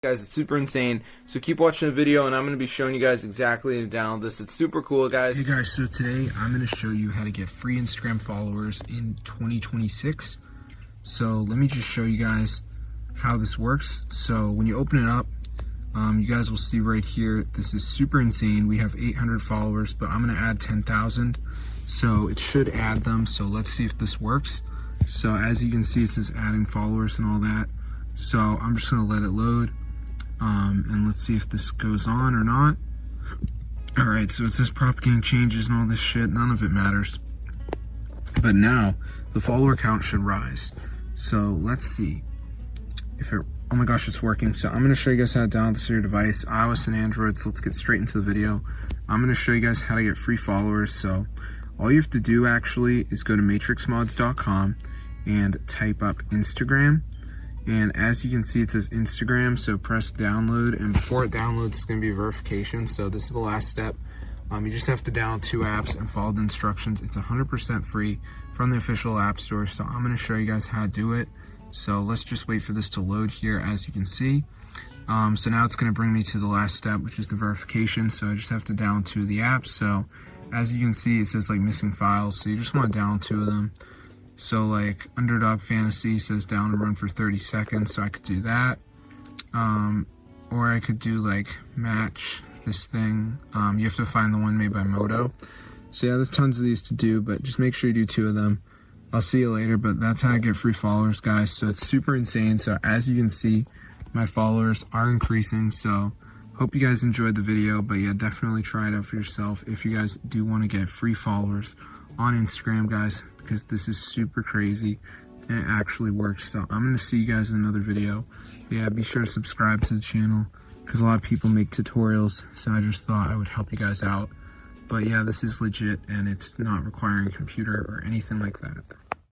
Guys, it's super insane. So keep watching the video and I'm going to be showing you guys exactly how to download this. It's super cool, guys. Hey guys, so today I'm going to show you how to get free Instagram followers in 2026. So let me just show you guys how this works. So when you open it up, you guys will see right here, this is super insane. We have 800 followers, but I'm going to add 10,000. So it should add them. So let's see if this works. So as you can see, it says adding followers and all that. So I'm just going to let it load. And let's see if this goes on or not. Alright, so it says propagating changes and all this shit. None of it matters. But now, the follower count should rise. So let's see if it, oh my gosh, it's working. So I'm going to show you guys how to download this to your device, iOS and Android. So let's get straight into the video. I'm going to show you guys how to get free followers. So all you have to do actually is go to matrixmods.com and type up Instagram. And as you can see, it says Instagram, so press download, and before it downloads, it's going to be verification. So this is the last step. You just have to download 2 apps and follow the instructions. It's 100% free from the official app store. So I'm going to show you guys how to do it. So let's just wait for this to load here, as you can see. So now it's going to bring me to the last step, which is the verification. So I just have to download 2 of the apps. So as you can see, it says like missing files. So you just want to download 2 of them. So like Underdog Fantasy says down and run for 30 seconds, so I could do that. Or I could do like match this thing. You have to find the one made by Moto. So yeah, there's tons of these to do, but just make sure you do 2 of them. I'll see you later, but that's how I get free followers, guys. So it's super insane. So as you can see, my followers are increasing. So hope you guys enjoyed the video, but yeah, definitely try it out for yourself if you guys do want to get free followers on Instagram, guys, because this is super crazy and it actually works. So I'm going to see you guys in another video. But yeah, be sure to subscribe to the channel because a lot of people make tutorials, so I just thought I would help you guys out. But yeah, this is legit and it's not requiring a computer or anything like that.